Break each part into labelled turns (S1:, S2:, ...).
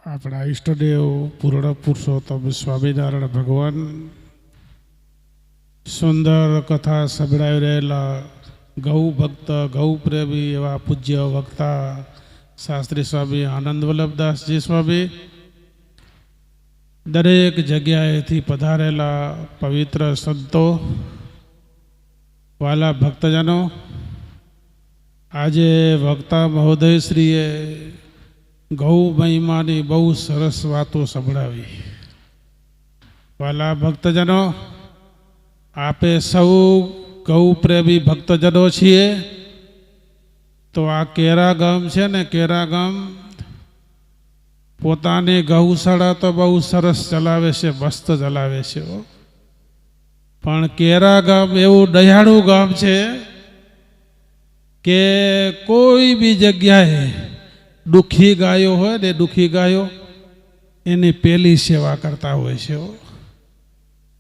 S1: આપણા ઈષ્ટદેવ પૂર્ણ પુરુષોત્તમ સ્વામિનારાયણ ભગવાન સુંદર કથા સંભળાવી રહેલા ગૌ ભક્ત ગૌ પ્રેમી એવા પૂજ્ય વક્તા શાસ્ત્રી સ્વામી આનંદ વલ્લભદાસજી સ્વામી, દરેક જગ્યાએથી પધારેલા પવિત્ર સંતો, વાલા ભક્તજનો, આજે વક્તા મહોદયશ્રીએ ગૌ મહિમાની બહુ સરસ વાતો સંભળાવી. વાલા ભક્તજનો, આપે સૌ ગૌ પ્રેમી ભક્તજનો છીએ. તો આ કેરા ગામ છે ને, કેરા ગામ પોતાની ગૌશાળા તો બહુ સરસ ચલાવે છે, મસ્ત ચલાવે છે. પણ કેરા ગામ એવું દયાળુ ગામ છે કે કોઈ બી જગ્યાએ દુઃખી ગાયો હોય ને, દુઃખી ગાયો એની પહેલી સેવા કરતા હોય છે.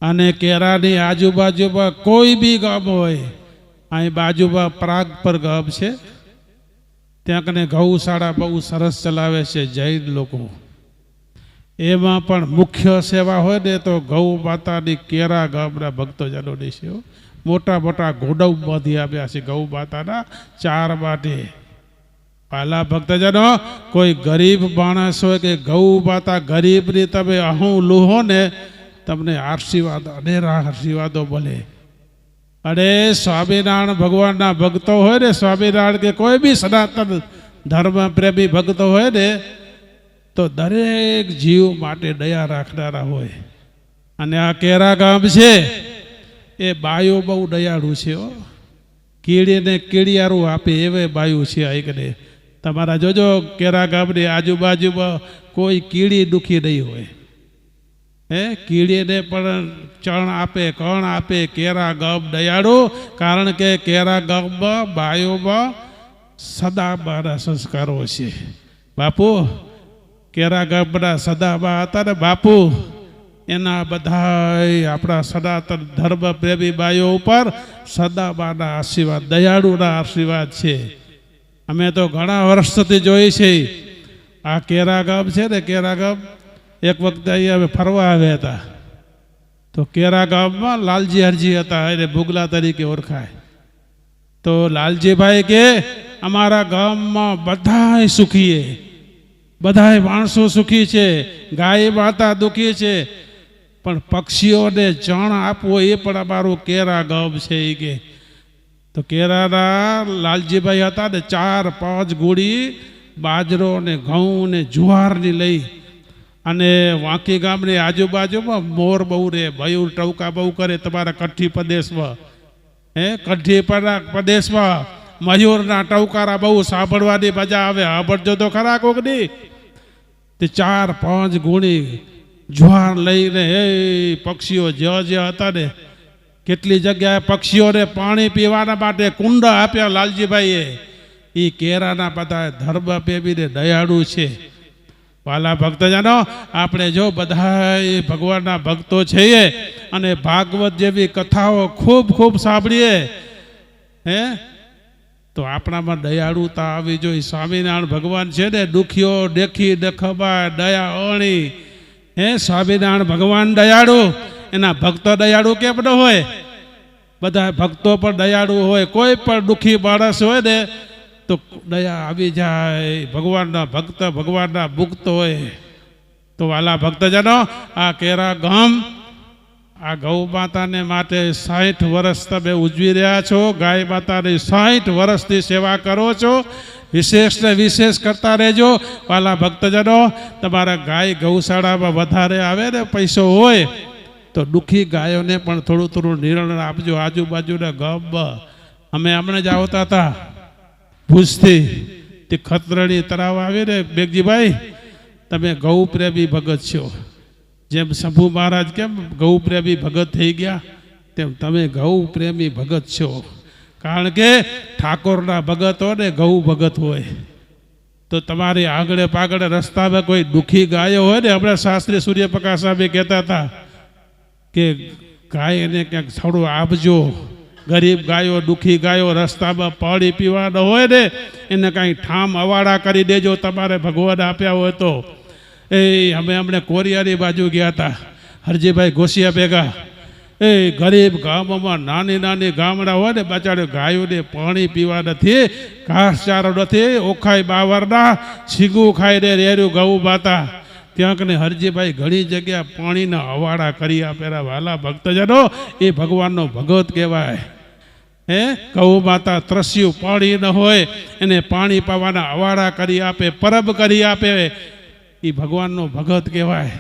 S1: અને કેરાની આજુબાજુમાં કોઈ બી ગામ હોય, અહીં બાજુમાં પ્રાગ પર ગામ છે, ત્યાં કને ગૌશાળા બહુ સરસ ચલાવે છે જૈન લોકો. એમાં પણ મુખ્ય સેવા હોય ને તો ગૌ માતાની કેરા ગામના ભક્તજનોની છે. મોટા મોટા ગોડાઉન બાંધી આવ્યા છે ગૌ માતાના ચાર માટે. પાલા ભક્તજનો, કોઈ ગરીબ માણસ હોય કે ગૌ માતા ગરીબની તમે અહું લુહો ને, તમને આશીર્વાદ, અનેરા આશીર્વાદો મળે. અને સ્વામિનારાયણ ભગવાનના ભક્તો હોય ને, સ્વામિનારાયણ કે કોઈ બી સનાતન ધર્મ પ્રેમી ભક્તો હોય ને, તો દરેક જીવ માટે દયા રાખનારા હોય. અને આ કેરા ગામ છે એ બાયો બહુ દયાળુ છે. કીડીને કીડિયારું આપે એવે બાયું છે. આઈકને તમારા જોજો, કેરા ગામની આજુબાજુમાં કોઈ કીડી દુખી નહીં હોય. કીડીને પણ ચણ આપે, કણ આપે. કેરા ગામ દયાળુ, કારણ કે કેરા ગામમાં બાયોમાં સદાબાના સંસ્કારો છે. બાપુ કેરા ગામના સદાબા હતા ને બાપુ, એના બધા આપણા સનાતન ધર્મ પ્રેમી બાયો ઉપર સદાબાના આશીર્વાદ, દયાળુના આશીર્વાદ છે. અમે તો ઘણા વર્ષથી જોઈએ છે. આ કેરા ગામ છે ને, કેરા ગામ એક વખતે અહીંયા અમે ફરવા આવ્યા હતા. તો કેરા ગામમાં લાલજી હરજી હતા, એને ભૂગલા તરીકે ઓળખાય. તો લાલજીભાઈ કે અમારા ગામમાં બધાય સુખી, બધાય માણસો સુખી છે, ગાય માતા દુખી છે, પણ પક્ષીઓને જણ આપવો એ પણ અમારું કેરા ગામ છે. એ કે તો કેરાના લાલજીભાઈ હતા ને, 4-5 ગોળી બાજરો ને ઘઉં ને જુવારની લઈ અને વાંકી ગામની આજુબાજુમાં મોર બહુ રહે, મયુર ટવકા બહુ કરે. તમારા કઠ્ઠી પ્રદેશમાં, કઠ્ઠી પ્રદેશમાં મયુરના ટવકારા બહુ સાંભળવાની મજા આવે. સાંભળજો તો ખરા કોકની. તે 4-5 ગુણી જુવાર લઈને એ પક્ષીઓ જ્યાં હતા ને, કેટલી જગ્યાએ પક્ષીઓને પાણી પીવાના માટે કુંડ આપ્યા લાલજીભાઈએ. એ કેરાના બધા ધર્મ પ્રેમીને દયાળુ છે. વાલા ભક્તજનો, આપણે જો બધા ભગવાનના ભક્તો છીએ અને ભાગવત જેવી કથાઓ ખૂબ ખૂબ સાંભળીએ, તો આપણામાં દયાળુતા આવી જોઈએ. સ્વામિનારાયણ ભગવાન છે ને, દુખીઓ દેખી દખબા દયા અણી. સ્વામિનારાયણ ભગવાન દયાળુ, એના ભક્તો દયાળુ કેમ ન હોય? બધા ભક્તો પણ દયાળુ હોય. કોઈ પણ દુઃખી માણસ હોય ને તો દયા આવી જાય. ભગવાનના ભક્ત, ભગવાનના ભુક્ત હોય. તો વાલા ભક્તજનો, આ કેરા ગામ આ ગૌ માતાને માટે 60 વર્ષ તમે ઉજવી રહ્યા છો. ગાય માતાની 60 વર્ષની સેવા કરો છો. વિશેષ ને વિશેષ કરતા રહેજો. વાલા ભક્તજનો, તમારા ગાય ગૌશાળામાં વધારે આવે ને પૈસો હોય તો દુઃખી ગાયોને પણ થોડું થોડું નિર્ણય આપજો. આજુબાજુના ગામમાં અમે હમણાં જ આવતા હતા ભુજથી, તે ખતરણી તળાવ આવીને, બેગજીભાઈ તમે ગૌ પ્રેમી ભગત છો. જેમ શંભુ મહારાજ કેમ ગૌ પ્રેમી ભગત થઈ ગયા, તેમ તમે ગૌ પ્રેમી ભગત છો. કારણ કે ઠાકોરના ભગત હોય ને, ગૌ ભગત હોય. તો તમારી આગળ પાગળ રસ્તામાં કોઈ દુઃખી ગાયો હોય ને, હમણાં શાસ્ત્રી સૂર્યપ્રકાશ સાહેબ કહેતા હતા કે ગાય એને ક્યાંક થોડું આપજો. ગરીબ ગાયો, દુઃખી ગાયો રસ્તામાં પાણી પીવા ન હોય ને, એને કાંઈ ઠામ અવાડા કરી દેજો તમારે ભગવાન આપ્યા હોય તો. અમે અમને કોરિયાની બાજુ ગયા હતા હરજીભાઈ ગોસિયા ભેગા. ગરીબ ગામોમાં નાની નાની ગામડા હોય ને બચાડે ગાયોને પાણી પીવા નથી, ઘાસચારો નથી, ઓખાઈ બાવરના છીગું ખાઈને રેર્યું ગૌ માતા. ત્યાં કને હરજીભાઈ ઘણી જગ્યા પાણીના અવાડા કરી આપેલા વાલા ભક્તજનો, એ ભગવાનનો ભગત કહેવાય. ગૌ માતા ત્રસ્યું પાણી ન હોય એને પાણી પાવાના અવાડા કરી આપે, પરબ કરી આપે, એ ભગવાનનો ભગત કહેવાય.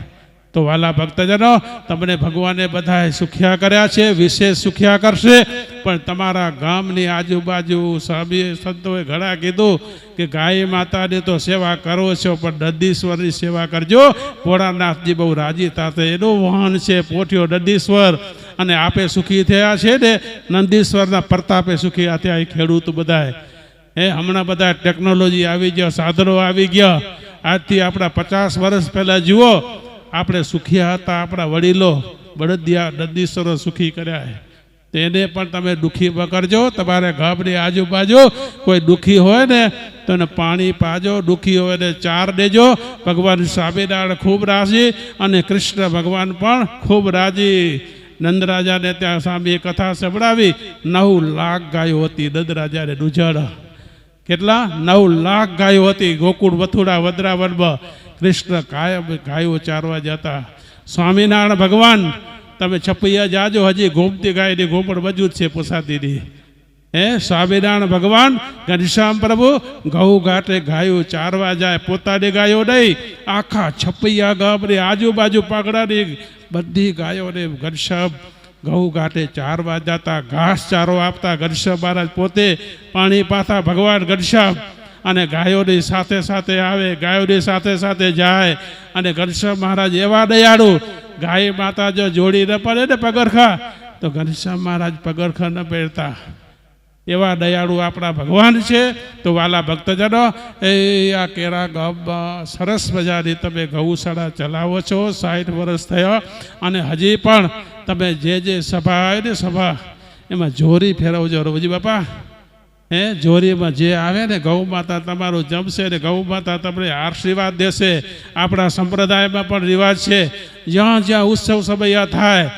S1: તો વાલા ભક્તજનો, તમને ભગવાને બધા સુખ્યા કર્યા છે, વિશેષ સુખ્યા કરશે. પણ તમારા ગામની આજુબાજુ સ્વામી સંતોએ ઘણા કીધું કે ગાય માતાની તો સેવા કરો છો, પણ નંદીશ્વરની સેવા કરજો. ભોળાનાથજી બહુ રાજી થશે, એનું વાહન છે પોઠિયો નંદીશ્વર. અને આપે સુખી થયા છે ને, નંદીશ્વરના પ્રતાપે સુખી થયા એ ખેડૂત બધા. હમણાં બધા ટેકનોલોજી આવી ગયા, સાધનો આવી ગયા. આજથી આપણા 50 વર્ષ પહેલાં જુઓ, આપણે સુખિયા હતા, આપણા વડીલો બળદિયા નંદીશ્વરો સુખી કર્યા. તેને પણ તમે દુઃખી કરજો. તમારે ગામની આજુબાજુ કોઈ દુઃખી હોય ને તો એને પાણી પાજો, દુઃખી હોય ને ચાર દેજો. ભગવાન સ્વામિનારાયણ ખૂબ રાજી અને કૃષ્ણ ભગવાન પણ ખૂબ રાજી. નંદરાજાને ત્યાં સામે કથા સંભળાવી, 9 લાખ ગાયો હતી નંદરાજાને દુજળ. કેટલા? 9 લાખ ગાયો હતી ગોકુળ વથુડા વદ્રાવનમાં. કૃષ્ણ કાયમ ગાયો ચારવા જતા. સ્વામિનારાયણ ભગવાન તમે છપૈયા જાજો, હજી ગોમતી ગાયની ગોમડ મજૂદ છે પોસાતીની. સ્વામિનારાયણ ભગવાન ઘનશ્યામ પ્રભુ ઘઉં ઘાટે ગાયો ચારવા જાય, પોતાની ગાયો નહીં, આખા છપૈયા ગામની આજુબાજુ પાગડાની બધી ગાયોને ઘનશ્યામ ઘઉં ઘાટે ચારવા જતા, ઘાસ ચારો આપતા. ઘનશ્યામ મહારાજ પોતે પાણી પાતા ભગવાન ઘનશ્યામ, અને ગાયોની સાથે સાથે આવે, ગાયોની સાથે સાથે જાય. અને ઘનશ્યામ મહારાજ એવા દયાળુ, ગાય માતા જો જોડી ન પડે ને પગરખા, તો ઘનશ્યામ મહારાજ પગરખા ન પહેરતા. એવા દયાળુ આપણા ભગવાન છે. તો વાલા ભક્તજનો, આ કેરા ગામમાં સરસ મજાની તમે ગૌશાળા ચલાવો છો. 60 વર્ષ થયા અને હજી પણ તમે જે સભા આવે ને સભા, એમાં જોરી ફેરવજો રવજી બાપા. જોરીમાં જે આવે ને ગૌ માતા તમારું જમશે ને ગૌ માતા તમને આશીર્વાદ દેશે. આપણા સંપ્રદાયમાં પણ રિવાજ છે, જ્યાં જ્યાં ઉત્સવ સમય થાય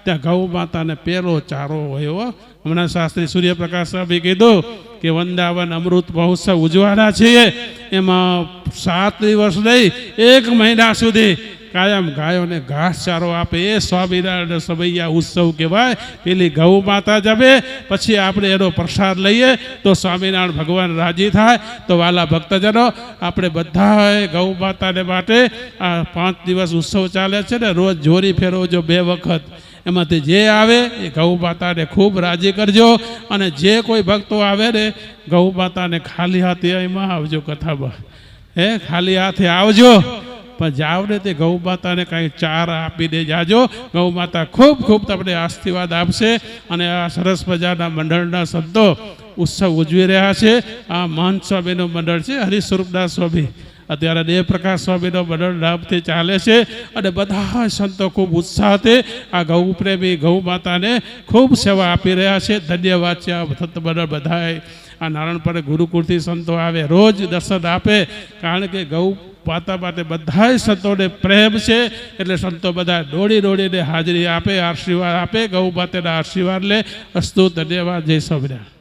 S1: ત્યાં ગૌ માતાને પહેલો ચારો હોય. હમણાં શાસ્ત્રી સૂર્યપ્રકાશ સાહેબે કીધું કે વૃંદાવન અમૃત મહોત્સવ ઉજવાના છીએ, એમાં 7 દિવસ નહીં 1 મહિના સુધી કાયમ ગાયોને ઘાસ ચારો આપે. એ સ્વામિનારાયણ સમૈયા ઉત્સવ કહેવાય. પેલી ગૌ માતા જમે, પછી આપણે એનો પ્રસાદ લઈએ તો સ્વામિનારાયણ ભગવાન રાજી થાય. તો વાલા ભક્તજનો, આપણે બધાએ ગૌ માતાને માટે આ 5 દિવસ ઉત્સવ ચાલે છે ને, રોજ જોરી ફેરવજો 2 વખત. એમાંથી જે આવે એ ગૌ માતાને ખૂબ રાજી કરજો. અને જે કોઈ ભક્તો આવે ને, ગૌ માતાને ખાલી હાથે એમાં આવજો કથામાં. ખાલી હાથે આવજો, પણ જાવ ને તે ગૌ માતાને કાંઈ ચાર આપીને જાજો. ગૌ માતા ખૂબ ખૂબ તમને આશીર્વાદ આપશે. અને આ સરસ મજાના મંડળના સંતો ઉત્સવ ઉજવી રહ્યા છે. આ મહંત સ્વામીનું મંડળ છે, હરિસ્વરૂપદાસ સ્વામી. અત્યારે દેવપ્રકાશ સ્વામીનો મંડળ નામથી ચાલે છે. અને બધા સંતો ખૂબ ઉત્સાહથી આ ગૌ પ્રેમી ગૌ માતાને ખૂબ સેવા આપી રહ્યા છે. ધન્યવાદ છે આ સંત મંડળ બધાએ. આ નારાયણપુર ગુરુકુળથી સંતો આવે, રોજ દર્શન આપે, કારણ કે ગૌ માતા માટે બધા સંતોને પ્રેમ છે. એટલે સંતો બધા દોડીને હાજરી આપે, આશીર્વાદ આપે, ગૌ માતાના આશીર્વાદ લે. અસ્તુ, ધન્યવાદ. જય સ્વામિનારાયણ.